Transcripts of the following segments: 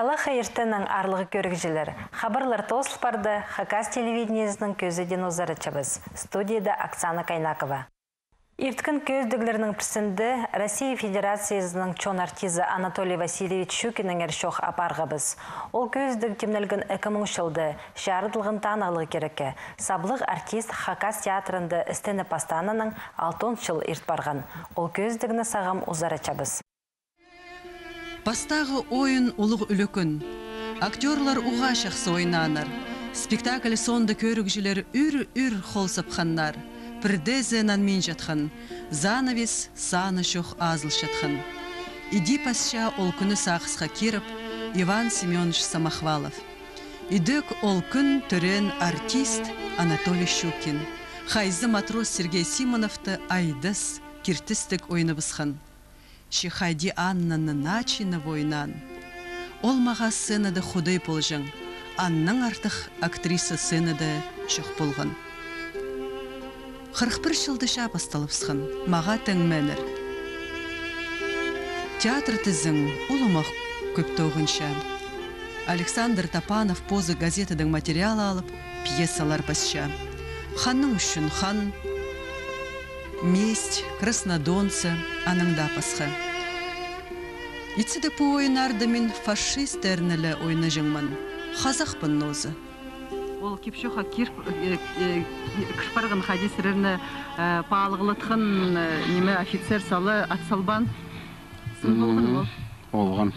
Чала хайыртының арлығы көрікжілер. Хабарлар тослы барды Хакас телевидениесінің көзіден озарычабыз. Студияда Оксана Кайнакова. Ирткін көздігілерінің пірсінді Россия Федерациясының чон артизы Анатолий Васильевич Щукинің әршоқ апарғабыз. Ол көздіг темнелгін 2000 жылды жарыдылғын танылығы кереке. Саблық артист Хакас театрында істені пастанының 6 жыл ирт барған. Ол көздігіні сағам озарычабыз. Пастағы ойын ұлық үлікін. Актерлар уға шақсы ойнаныр. Спектакль сонды көрікжілер үр-үр қолсыпқаннар. Пірдезінан мен жатқан. Занавес саны шоқ азыл жатқан. Иди пасша ол күні сақысқа керіп, Иван Семенович Самохвалов. Идік ол күн түрен артист Анатолий Щукин. Хайзы матрос Сергей Симоновты айдыс, кертістік ойны бысқан. Шихайди Аннаны начины войнан. Ол маға сценады худой полжың. Анның артық актриса сценады шық болған. 41 жылды шап асталыпсқан. Маға тәңмәнір. Театр тізің ұлымақ көптоғынша. Александр Топанов позы газетадан материал алып, пьесалар басша. Ханның үшін хан, месть, краснодонцы, аныңда пасқа. Итсіді по ойнарды мен фашист әрнілі ойны жыңман. Қазақпын нозы. Ол кепшоха кірпарғын хадисеріні пағылғылытқын неме офицер салы атсалбан сын болған ол? Олған.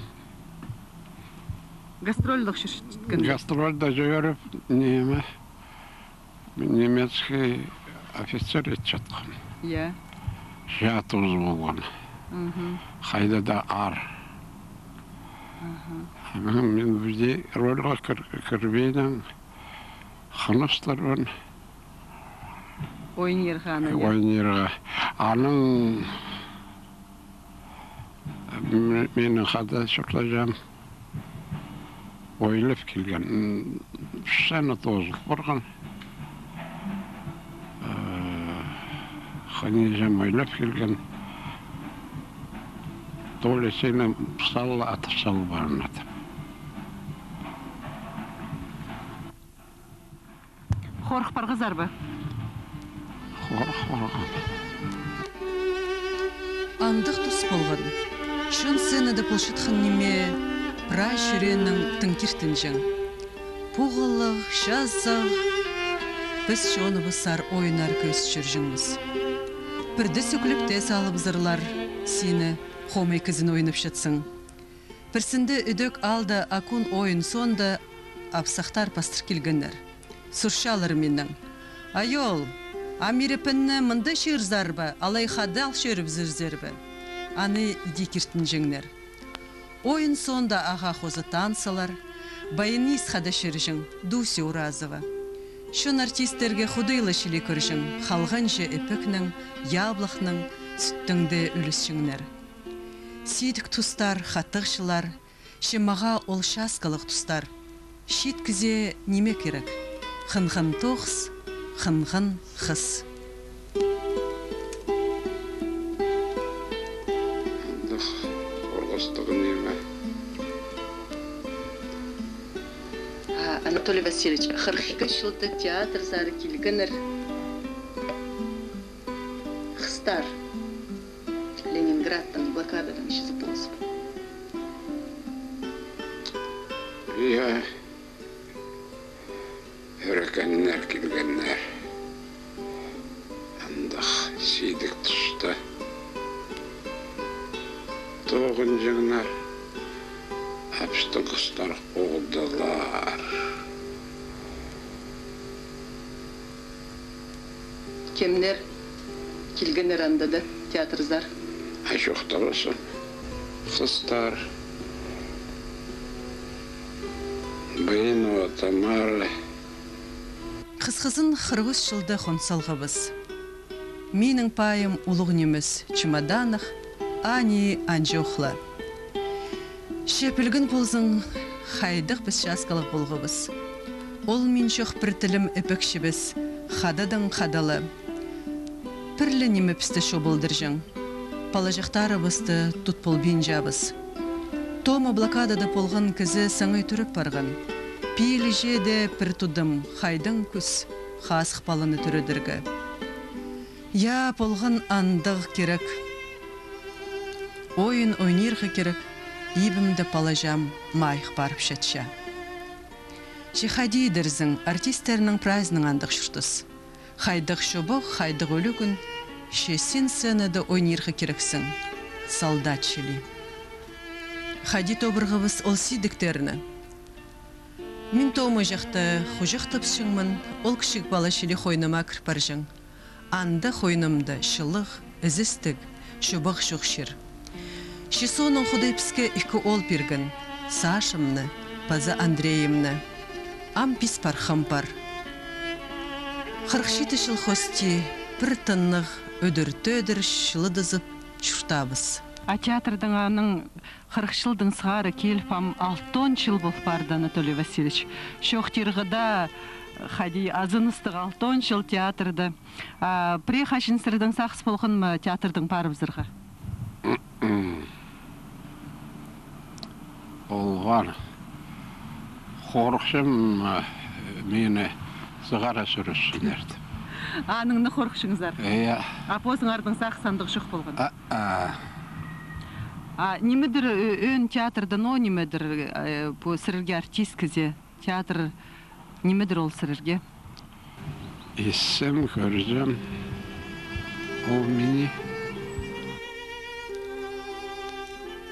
Гастрольдық шүршіткін? Гастрольда жүріп, немецкий офицер етчатқан. Иә. Жатуыз болған. Қайда да ар. Мен бізде рөлға кірбейдің қаныстарбын. Ойнер қаны. Ойнерға. Аның менің қада шықлажам ойлып келген. Сәні тозылып барған. Қанежам ойлап келген. Толы сені салы атып салы барын атып. Қорық бар қызар ба? Қорық. Андық тұс болған. Шын сценады пұлшытқын неме прай шүреннің тыңкертін жың. Пұғылық, жазық, біз шоны бұсар ойнар көз жүржіңіз. Бірді сөкіліпте салып зырлар сені қомай кізін ойнып шытсың. Бірсінді үдік алды акун ойын сонда апсақтар пастыр келгендер. Сұршалыр менің. Айол, амирепінні мұнды шырзарбы, алай қадал шөріп зірзербі. Аны иди кертін жіңнер. Ойын сонда аға қозы тансылар, байынис қада шыржың, Дуси Уразова. Шын артистерге худайлы шілі көржің, қалған же эпікнің, яблықның, сүттіңді үлісшіңнер. Сейдік тұстар, хаттықшылар, шемаға ол шасқалық тұстар. Шет кізе неме керек? Қынғын тоқс, қынғын қыс. Орғыстығы неме? Анатолий Васильевич, 42 жылды театр зары келгінір. Қыстар. Ленинградтың блокададан ішізі болсын. Иә. Өрекеннер келгеннер. Андық сейдік тұшты. Тоғын жыңнар. Әпістің қыстар олдылар. Кемнер келгенер андады театрызар? Айшоқталысын. Қыстар. Бейну Тамары. Қыз-қызын 40 жылды қонсалғыбыз. Менің пайым ұлық неміз чемоданық, ани анжоқлы. Шепілгін болзың хайдық біз жасқалық болғыбыз. Ол мен жоқ бір тілім өпікші қададың қадалы. Пірлі немі пісті шобылдыр жың. Палажықтары бұсты тұтпыл бен жабыз. Тома блокадада болған кізі саңай түріп барған. Пейлі жеде пір тұдым, хайдың күс, қасық балыны түрідіргі. Я болған андық керек. Ойын ойнырғы керек, ебімді палажам майық барып шетші. Шихади дірзің артистерінің праздның андық шүртіс. Хайдық шубық, хайдық өлігін, шесін сценада ойнырғы керексің. Солдат шили. Хади тобырғыбыз ол сидіктеріні. Мен тоумы жақты құжық тапшыңмын, ол кішік бала шили қойныма кірпаржың. Анда қойнымды шылық, ізістік, шубық шуқшыр. Шисоның құдай піске икі ол біргін, Сашымны, Паза Андреемны. Ам пис пархым бар. Қырқшиті шыл хости, бір тыннық, өдір-төдір шылыдызып чүртабыз. А театрдың аның 40 жылдың сығары келіп 6 жыл болып барды, Анатолий Васильевич. Шоқтирғыда Хади азыныстық 6 жыл театрды. Прихашын сірдің сақсы болғын ма театрдың парып зырға? Олған. Қорықшым мені сығара сүрісінерді. Аныңны қорқышыңыздар? Иә. Апозыңардың сақсандық шық болған? Немедір өн театрдан о немедір сірірге артист кізе? Театр немедір ол сірірге? Исім көрзем. Ол мені.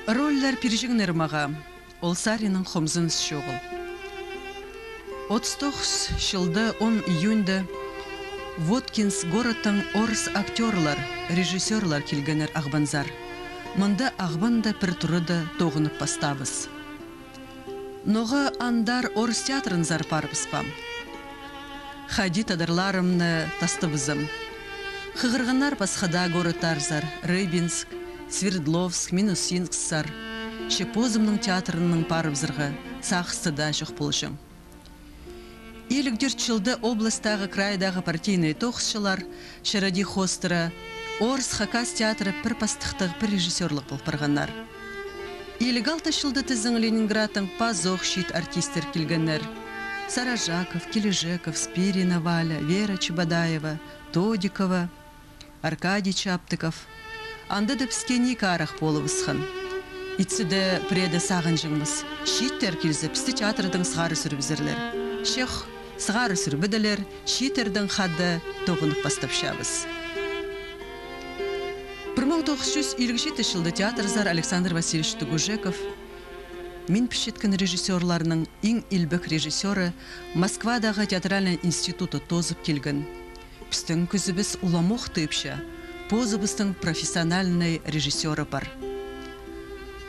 Роллер пиржігнер маға. Ол Саринің қомзыныз шоғыл. 39 жылды 10 июньді Воткинс городтың орыс актерлар, режиссерлар келгенер ағбанзар. Мұнда ағбанда пір тұрыды тоғынып бастабыз. Ноғы андар орыс театрын зар парыпыспам. Хади тадарларымны тастыбызым. Хығырғанар пасхада городтарзар, Рыбинск, Свердловск, Минусинсксар, Шепозымның театрының парыбзырғы сақыстыда жоқ болышым. 54 жылды облыстағы крайдағы партийный тоқсшылар, Шаради Хостера, Орыс Хакас театры пір пастықтығы пір режиссерлық бол парғанар. 56 жылды тізің Ленинградтың Пазох шит артистер келгенер. Саражаков, Кележеков, Спирина Валя, Вера Чебадаева, Тодикова, Аркадий Чаптыков. Анда да піскені қарақ болы высқан. Итсіде преде сағын жыңмыз. Шиттер келзі пісті театрдың сғары сүрбізірлер. Шех сығары сүрбіделер, шитердің қады тоғынық бастап шабыз. 1957 жылды театрзар Александр Васильевич Тугужеков, мен пішеткен режиссерларының ең илбік режиссері Москвадағы театральный институты тозып келген. Пістің күзібіз уламоқ тыпша, позыбыстың профессиональный режиссері бар.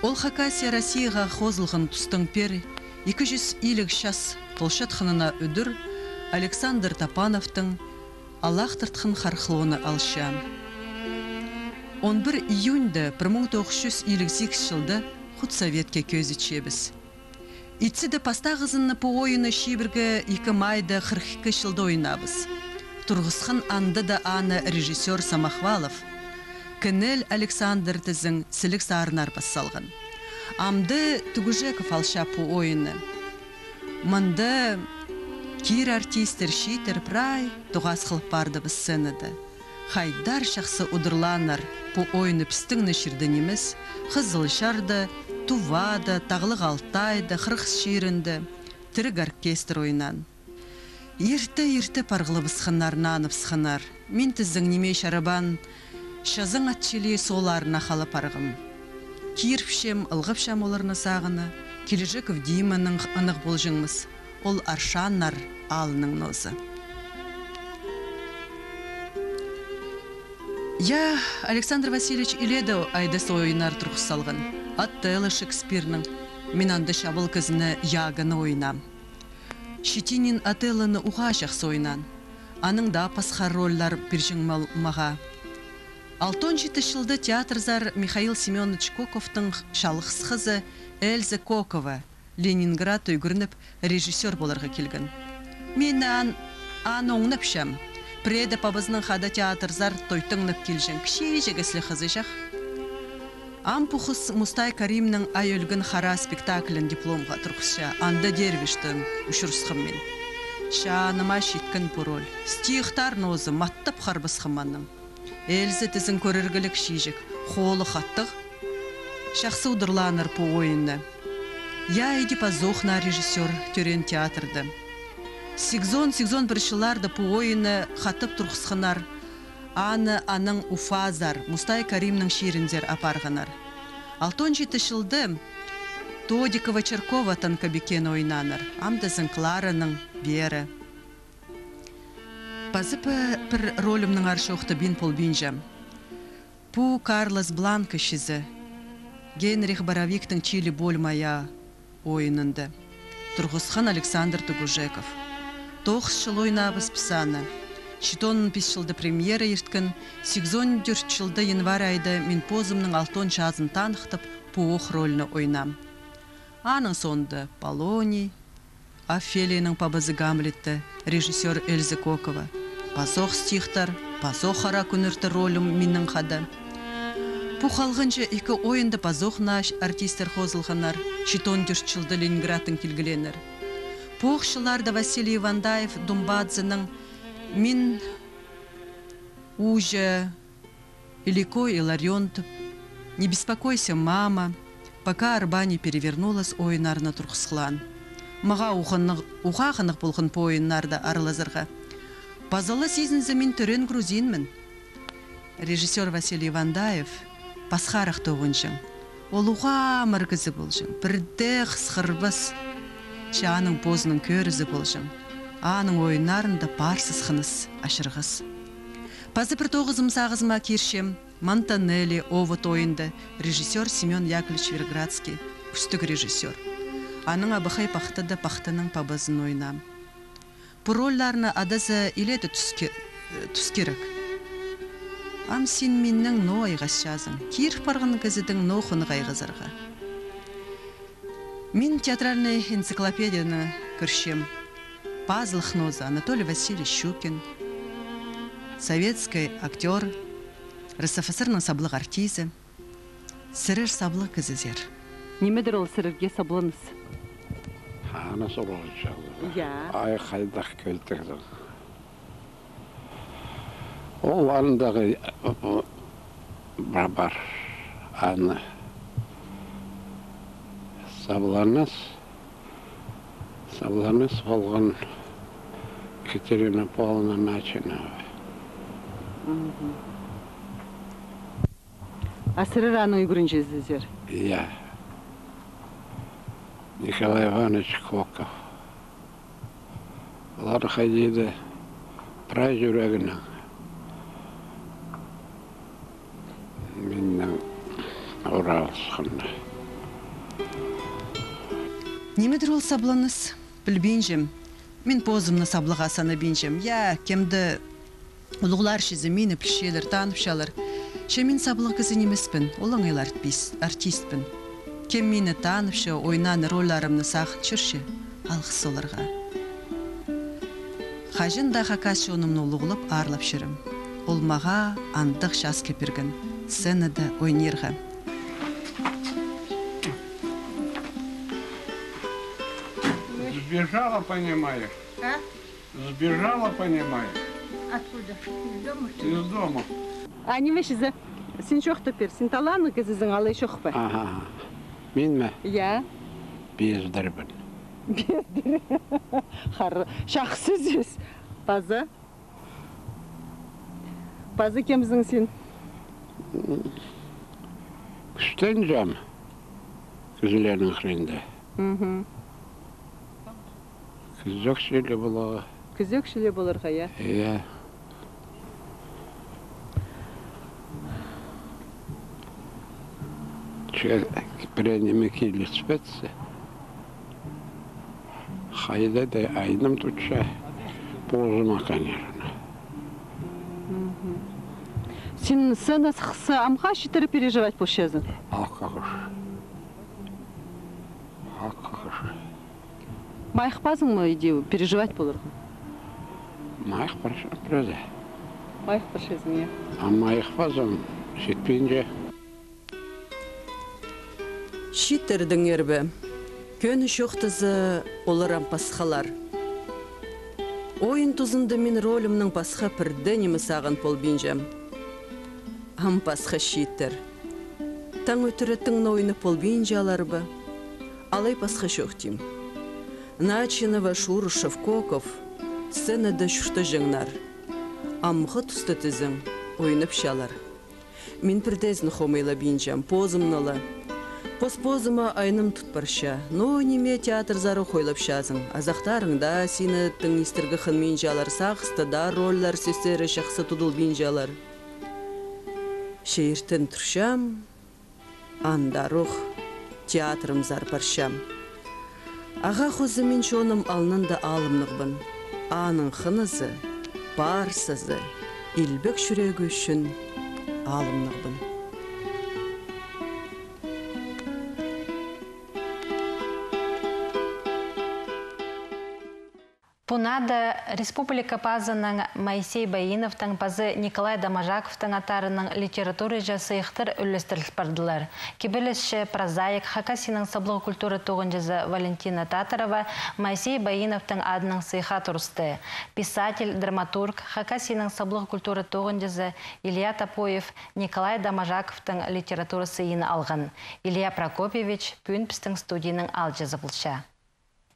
Ол Хакасия Россияға қозылған тұстың пер 200 илік шас Полшатханына өдір Александр Тапановтың Аллахтыртхын харқылуыны алшам. 11 июньді 1958 жылды худсоветке көзі чебіз. Итсіді пастағызынны по ойыны шибіргі 2 майды 42 жылды ойнабыз. Тұрғысқан анды да аны режиссер Самохвалов, Кенел Александр тізің сілік сарынар бассалған. Амды Тугужеков алша по ойыны. Мында кир артистер шитер прай туғас қылып барды біз сценады. Хайдар шақсы удырланар по ойыны пістің нешірденіміз, қызыл шарды, тувады, тағылық алтайды, қырқс ширінді, тірік оркестр ойнан. Ерті парғылы бісқынар, нанып сқынар. Мен тіздің немей шарабан, шазың атчелі соларына қалы парғым. Кирпшем, ылғыпшам оларына сағыны, Кележеков деймінің анық болжыңмыз. Ол аршаннар алының нозы. Я, Александр Васильевич Иледо айдасы ойынар тұрғыс салғын. Аттелы Шекспирның, мен анды шабыл кізіні яғыны ойнам. Шетинин Ателлыны уға жақсы ойнан. Аның да пасқар роллар біржіңмал маға. 67 жылды театрзар Михаил Семенович Коковтың шалықс қызы Эльза Кокова Ленинград өйгірініп режиссер боларға келген. Мен ан оңнып шам. Преда пабызның қада театрзар тойтыңнып келжен кіші жегіслі қызы жақ. Ампухыс Мустай Каримның айөлгін хара спектаклін дипломға тұрқыша анда дервиштің үшірсқыммен. Шаныма шиткін пұрол, стихтар нозы маттап қарбысқыманның. Элзі тізін көріргілік шижік, қолы қаттық, шақсы удырланыр по ойынны. Я иди позохна режиссер түрен театрды. Сигзон біршіларды по ойыны қатып тұрқысқынар, аны аның уфазар, Мустай Каримның ширіндер апарғанар. 6-7 жылды Тодикова Черкова танкабекен ойнаныр, амдызын Клараның бері. Пазыпы бір ролімнің аршоқты бин пол бинжам. Пу Карлос Бланка шизі, Генрих Боровиктің Чили болмая ойынынды. Тұрғысқан Александр Тугужеков. 9 жыл ойнабыз пісаны. Шитонын 5 жылды премьера ерткін, 8-4 жылды январь айды мен позымның 6 жазын танықтып, пуох роліні ойнам. Аның сонды Полоний, Офелияның пабызы Гамлетті, режиссер Эльза Кокова. Пазох стихтар, пазох хара күнірті ролім менің қады. Пу қалғыншы екі ойынды пазохна артистер қозылғанар, 14 жылды Ленинградтың келгіленір. Пух жыларда Василий Ивандаев Думбадзының «Мин уже Илико и Ларионтов, не беспокойся, мама», пока арба не перевернулась ойынарына тұрқысқылан. Маға уғағынық болғын по ойынарда арылазырға. Пазалы сезінзі мен түрен грузинмін. Режиссер Василий Ивандаев пасхарық тоғыншың. Ол уға мұргізі болжың. Бірді қысқырбыз. Шаның позының көрізі болжың. Аның ойынарында парсыз қыныз ашырғыз. Пазы бір тоғызым сағызыма кершем Монтанелли овыт ойынды режиссер Семен Яковлевич Верградский, үстік режиссер. Аның абықай пақтыды пақтының пабызын ойнам. Бұл ролларны адазы илеті түскерік. Ам сен меннің но айғас жазың, кир парғын кізідің но құны ғайғызырға. Мен театральный энциклопедияны көршем. Пазлых ноза Анатолий Васильевич Щукин, советский актер, РСФСРның саблық артизі, сірір саблық кізізер. Немедір ол сірірге саблыңыз? Ана солығы жағы. Я. Ай қайдақ көлтігді. Ол андағы бар. Аны сабланыз болған Екатерина Павловна Начинова. А сірір аның үйгірін жезізер? Я. Николай Иванович Коков. Олар қайдейді пра жүрегінің. Менің оралысқанда. Немедір ол сабланыз? Білбейнжем. Мен позымны саблыға саны бейнжем. Я, кемді ұлғылар шезі мені пілшелер, танып Шемен саблық кізі немеспін, олың артистпін. Кем мені танып ойнаны ролларымны сақын чүрше, алғыс оларға. Қажын да қақас онымны ұлғылып арлап шырым. Ол маға андық жас кепіргін, сценада ойнерға. Сбежала, понимаешь? А? Сбежала, понимаешь? Откуда? Из дома, что ли? Из дома. А неме шізі? Сен жоқты пер, сен таланы кізізің алай жоқ па? Ага. Мен ме? Я. Бездірбін. Бездір. Қары, шақсы зес. Пазы? Пазы кемізің сен? Күштен жам. Күзілерінің қырында. Күзік шелі бұлығы. Күзек шіле болырға, я? Иә. Бірәнеме келі спәтсі. Қайда да айным тұтша. Бозыма, конечно. Сен сцена сықсы амға шетірі переживать пошезін? Аққағыш. Майықпазың ма идею переживать болырға? Майық бірді. Майық пошезін, я? А майық базым жетпейінже. Шиттердің ербі, көні шоқтызы оларам пасхалар. Ойын тұзынды мен ролімнің пасха пірді немі сағын пол бенжем. Ам пасха шиттер. Таң өтіреттің ойыны пол бенже аларбы. Алай пасха шоқтим. Начинова Шуру Шевкоков сценада шүшті жыңнар. Амғы тұсты тізің ойынып шалар. Мен пірдезін хомайла бенжем, позымналы. Пос-позыма айным тұтпарша, но неме театр зары хойлап шазың. Азақтарыңда сені тың истіргі қынмен жалар, сақыстыда роллар сөстері шақсы тұдыл бен жалар. Шейіртін тұршам, анда рух театрым зар паршам. Аға қозы мен шоным алнында алымнығбын. Аның қынызы, барсызы, илбек жүрегі үшін алымнығбын. Пунада Республика Пазының Моисей Байиновтың пазы Николай Дамажаковтың атарының литература жасыйықтыр үлістіріліп бардылар. Кебелесші прозаик Хакасиның саблығы культура тоғынжызы Валентина Татарова Моисей Байиновтың адының сыйға тұрысты. Писатель, драматург Хакасиның саблығы культура тоғынжызы Илья Топоев Николай Дамажаковтың литература сыйыны алған. Илья Прокопьевич пүн пістің студийінің алжызы бұлша.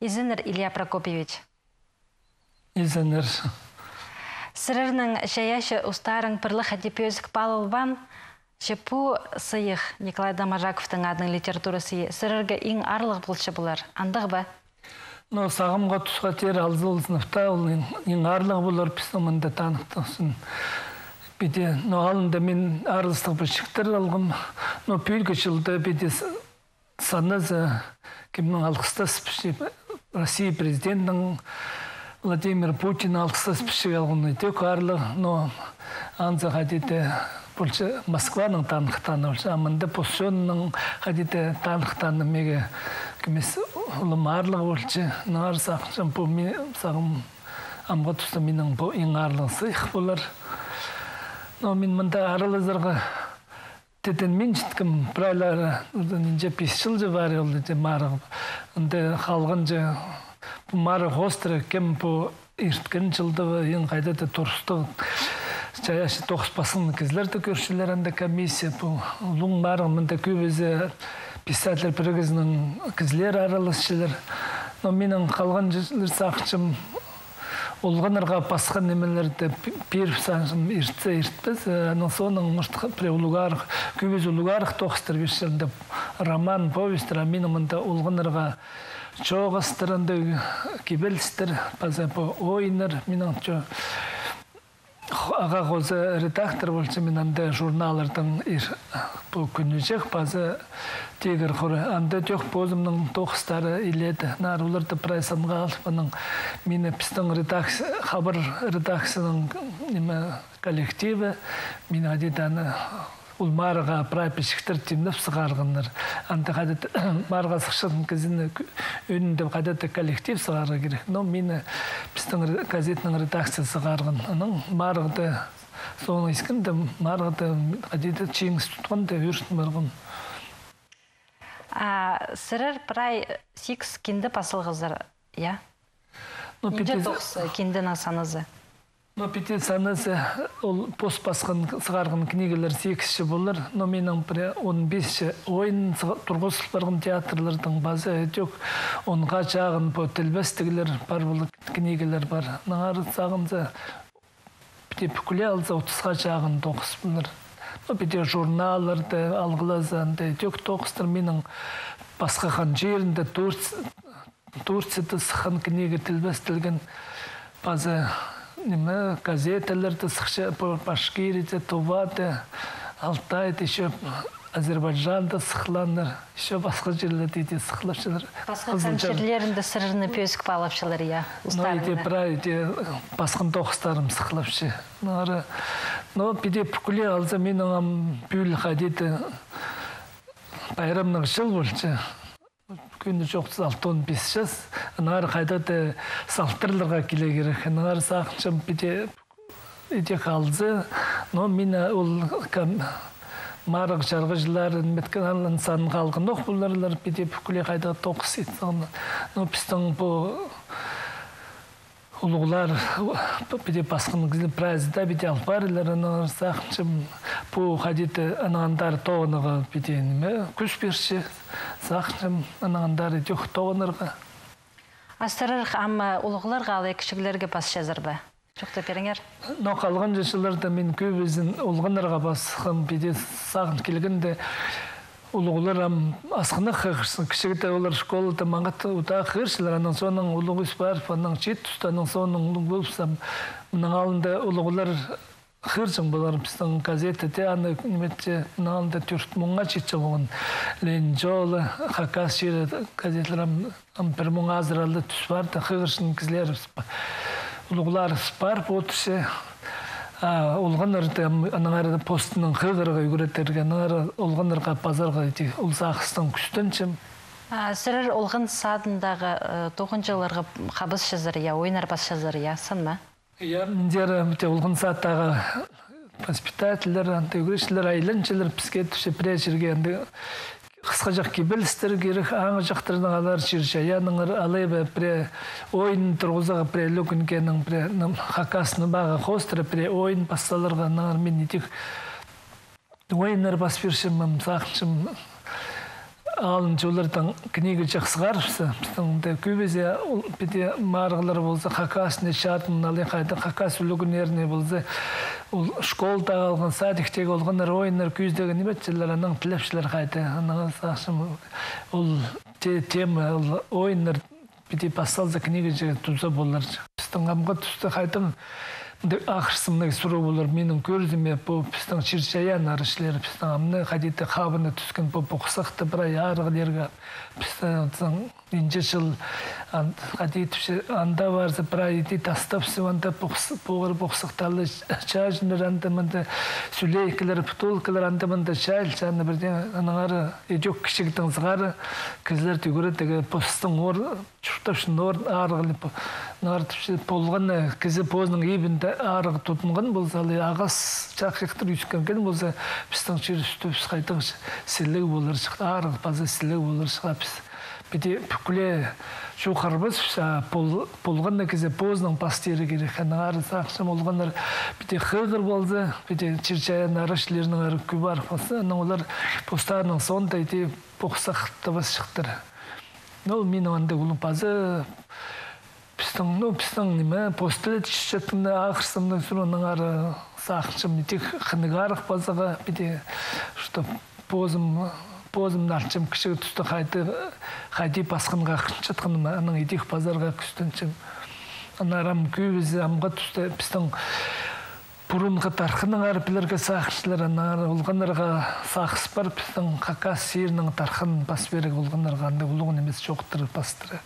Изінір Илья Прокопьевич. Изенер. Сырырның шаяшы ұстарың пырлы хадипезік палылбан, шепу сыйық Николай Дамажаковтың адының литература сыйы. Сырырға ең арлық бұлшы бұлар. Андық ба? Сағымға тұсқа тер алзыл сыныфта ол ең арлық бұлар пістімінде танықтықсын. Беде, алында мен арлыстық бір шықтыр алғым. Пүлгі жылды беде санызы кемнің алқыстас Россия президентінің Владимир Путин алқыстас пішік алғынды тек арлы, но анзы қадеті бұлшы Москваның танықтаны бұлшы, амынды посшонның қадеті танықтаны меге кемес ұлым арлығы бұлшы, ар сақшым бұл сағым амға тұста менің бұл ең арлығы сыйық болар. Но мен мұнда арылызырға тетен мен жіткім прайлары, нинже 5 жылжы бар елді де марығы. Үнді қалғын же Мары хостры кем по ирткен жылдығы ең қайдаты тұрыстығы. Жаяшы 9 басының кезлерді көршілер әнді комиссия. Лұң марың мұнда көбізі писатель бірігізінің кезлер аралысшылар. Но менің қалған жүзілер сақшым олғанырға басқан немелерді беріп саншым иртсе иртпіз. Соның мұшты преулуғарық, көбіз улуғарық 9 бершілді роман, повестер, менің мұнда олғанырға Чоғыстырынды кебелістір, база бұл ойыныр, менің аға қозы редактор болшы, мен анда журналардың бұл күні жек, база тегір құры. Анда жоқ бозымның тоқыстары иледі. Оларды прайсанға алып, мені пістің хабар редакцияның коллективі, мен әдетаны Ул марга прапишіктір тимніп сығарғыныр. Анты қадет марга сықшының кезіні өнінде қадеті коллектив сығарға керек. Но мені біздің газетінің редакция сығарғын. Марғыды соны ескінді, марғыды қадеті чеңіз тұтқанды өршін барғын. Сырыр прай 6 кенді пасылғыздар, я? Неде 9 кендінің санызы? Петет санасы ол пост басқан сығарғын книгелер 8-ші болыр, но менің 15-ші ойын тұрғысыл барғын театрлардың базы өтек, онға жағын тілбәстігілер бар бұл книгелер бар. Нағары сағынды пүкіле алса 30-ға жағын 9 болыр. Петет журналарды алғылазанды өтек 9-тыр менің басқа қан жерінде Турцияда сыққан книге тілбәстілген базы газеталарды сықша Башкирия, Тувада, Алтайда, еще Азербайджанда сықланыр, еще басқа жерлерде де сықлапшылар. Басқа жерлерінде сырырны пөсік балапшылар, я? Басқын тоқыстарым сықлапшы. Но биде пүкіле алса менің бүл қадеті байрамның жыл болшы. Күнді жоқтыз 6-15 жас. Нағар қайдады салттырларға келе керек. Нағар сақыншым біде қалзы. Но мені ол марық жарғыжылар меткен инсан қалғын оқ бұларлар беде бүкіле қайда тоқыс етсіғын. Но пістің бұл улуғлар беде басқын кізілі празда беде алпарыларының сақыншым бұл қадеті анағандар тоғыныға беде күш берші сақыншым анағандар жоқ тоғынырға. Астырыр амма улуғлар ғалы кішігілерге бас жазыр ба? Жоқты періңер? Но қалған жашыларда мен көп өзін олғанарға басқым беде сағын келгенде улуғлар асқына қағырсын. Кішігіті олар школада маңғатты ұта қағыршылар. Анның соның улуғыз бар, анның жет тұстаның соның улуғы болсам, мұның алында улуғлар қағырсын болар. Біздің газеті де аны үкіметте мұның алында 4 мыңға жетші болған. Лен жолы, қақас жері газетлер 1 мың азыралды түс барды, қағырсын кізлер улуғлар бар болтысы. Олғанырды анаңары постының қығырға үгіреттерге, анаңары олғанырға базарға ұлсақыстың күстінчім. Сірір олғын садындағы 9 жыларға қабыз жазыр, ойнар бас жазыр, сын ма? Міндері олғын садтағы воспитателер, үгіретшілер, айланчылар бізге түші піре жерге қысқа жақ кебілістер керек, аңы жақтырдың алар шершаяныңыр, алайбы піре ойын тұрғызаға піре лөкінкенің піре қақасыны баға қостыры піре ойын басталарға нағыр мен етек ойынар бас бершім, сақыншым алынчы олардан книгі жақсығарыпсы. Біздің көбезе беде марғылар болса, қақасыны шатымын алай қайды, қақас үлігінеріне болса, ол школда алған, садиктегі олғанар ойынар көздегі неметчілер, аның тілепшілер қайды. Аның сақшым ол тема ойынар беде басалза книгі жағы тұза болар. Біздің ғамға түсті қайдым. Ақырсымның сұру болар, менің көрдіме бұл біздің шершаян арышылер, біздің амны қадеті қабыны түскен бұл бұқсақты бірай арғылерге, біздің инже жыл қадеті анда барсы бірай еді тастапсы, анда бұғыр бұқсақталы чажыныр, анда мұнда сүлейкілер, бұтолкілер, анда мұнда шайл, жаны бірден анағары едек кішігдің зғары, кізлер түгіретігі бұстың ор, чұртапшын ор арғылы болғаны кізі позының ебінде арығы тұтынған болса, ағас жақықтыр үйскен болса, біздің жер үсті біз қайтың сілігі болыр шықты, арығы базы сілігі болыр шыға біз. Беде бүкіле жоқарбыз, болғанда кізі позының пастері керек. Ары сақшым олғандар беде қығыр болды, беде черчаян арышылерінің ары көбар болса, олар постарының сонда ете бұқсақты бас шықтыр. Мен оңанда ұлым базы біздің неме постылы түшеттіңді ақырсымның сұруының ары сақшым етек қыныға арық базыға беде позым нарчым кішігі түсті қайды басқынға қыншатқаным аның етек базарға күстінчім. Анарам көбізі амға түсті біздің бұрынғы тарқының ары білерге сақшылар, анары олғанарға сақыс бар, біздің қақас серінің тарқын бас берек олғанарға аңды ұлығын емес жоқтыры бастыры.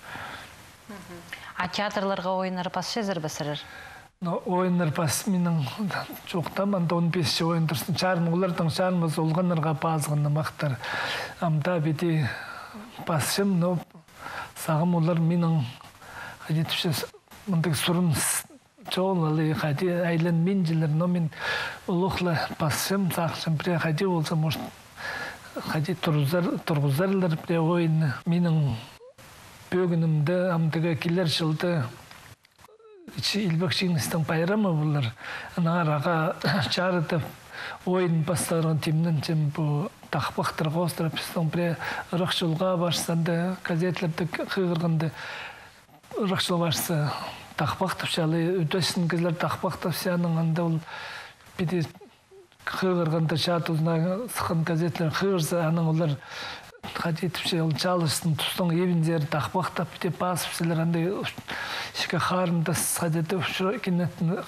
Театрларға ойынар бас жазыр басырыр? Ойынар бас менің жоқтам, анда 15 ойын тұрсын. Чармы олардың чармыз олғанарға базғынны мақтар. Амда беде басшым, сағым олар менің қадетіпші мұндық сұрын жоғылы қаде айлан мен жылыр, мен ұлықлы басшым, сақшым біре қаде олса, қаде тұрғызарлар біре ойыны. Менің бөгінімді амдыға келер жылды илбекшіңістің байрамы болар. Аға жарытып ойын бастарған темнен чем бұл тақпақтыр қостырып, біздің біре ұрық жылға барсанды, газетлерді қығырғанды ұрық жыл барсы тақпақтып шалы, өтесін кізлер тақпақтып сяның анда ол беде қығырғанды шат ұзына сықын газетлер қығырса, аның олар қадетіпше жалыстың тұстың ебіндері тақпақтап бітеп басып сілер андай шеке қарымда қадеті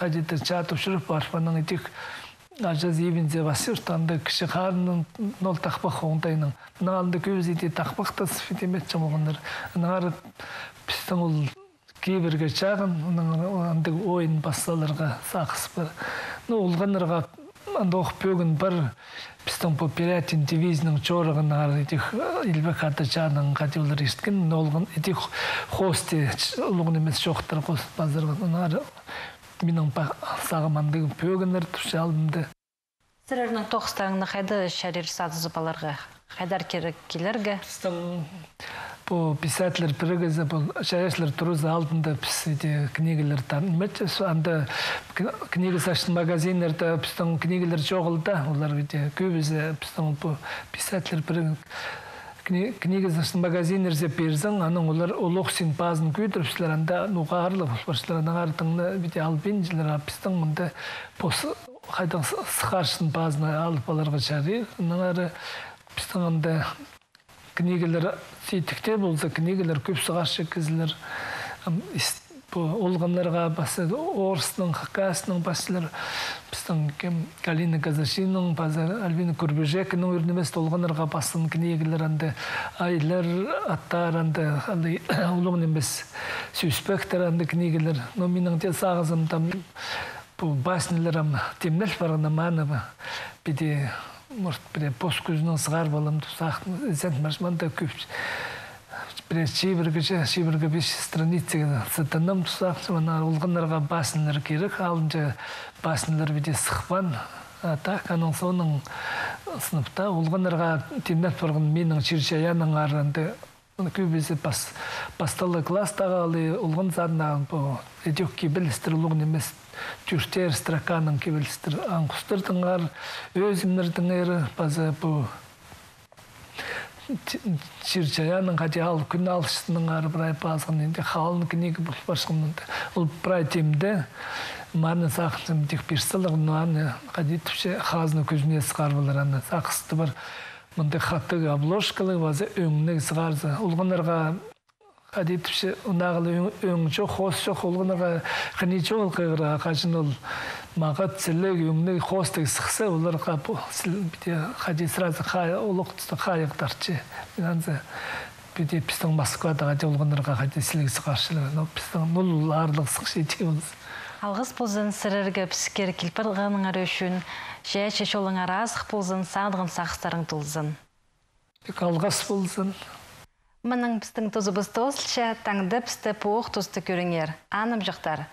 қадеті чат ұшырып барып аның етек ажаз ебінде басы ұртанды кіші қарымның нол тақпақ оңтайының. Мұна алында көз ете тақпақта сфетемет жамағындар. Анағары біздің ол кейбірге жағын, аңды ойын басталарға сақыс бар. Олғанырға анда оқып бөгін бар біздің бұл пиратин дивизінің чорығын етек илбек аты жағынан қатеулар есткен, олғын етек хосте ұлығын емес жоқтар қост базарға. Менің сағымандығы бөгінер түші алдымды. Сіздердің тоқыстарыңны қайды шәрер сазы баларға? Қайдар керек келерге? Біздің бұл писателер бірігізі, бұл шаяшылар тұрызы алдында бізде книгелер танымайды. Анда книга сашын магазинлерді біздің книгелер жоғылды. Олар көбізі біздің бұл писателер бірігіз книга сашын магазинлерде берзің, аның олар олықсин базын көйдіріпсілер, анда нұғарлы болбаршылар, аның артыңны албенжілер, біздің мұнда қайдан сықаршын базына алып аларға жары. Біздің анда книгелер сейтікте болса, книгелер көп сығаршы кізілер. Олғанларға басы, орысының, хакасының басылар. Біздің Галина Казашиның, Альбина Курбежекінің өрнемес олғанларға басын книгелер, анда айлар, аттар, анда олығын емес сүйспектер, анда книгелер. Но менің де сағызым баснелерім темнел барғына маны біде может, пост көзінің сығар балам тұсақтың зәнт маршманда көп. Шибірге 5 страницаға сатанам тұсақтың, олғанларға басынлар керек, алынша басынлар біде сықпан. Так, аның соның сыныпта олғанларға темнел барғын менің шершаяның арында көбесі басталы класстағы алы олғын задынан әдек кебелістір олығын емес түртер страканың кебелістір аңқұстырдың ар, өзімдердің әрі базы бұл шершаяның қаде ал күн алшысының ары бірай базғын енді қалын кінегі бұл башқымында. Ол бірай темді маны сақынсым тек персілігін аны қаде түпше қазыны көзіне сықар болар аны сақысты бар. Мұнда қаттығы обложкалы базы өңінегі сығарзы. Олғанарға қадетіпші ұнағылы өң жоқ, қос жоқ, олғанарға қыни жоқ қиғыра қажын ол мағат сілік өңінегі қостығы сықса, оларға қадет сразу олықтысты қайықтарчы. Біде пістің Москвада қадет олғанарға қадет сілік сықаршылығы. Пістің нұл арлық сықшы ете олыз. Алғыз болзын сіріргі піскер келпірғаның ары үшін, жай шешолың аразық болзын, сағдығын сақыстарың тұлзын. Алғыз болзын. Мұның пістің тұзы бұсты осылша, таңды пісті пуық тұсты көріңер. Аным жоқтар.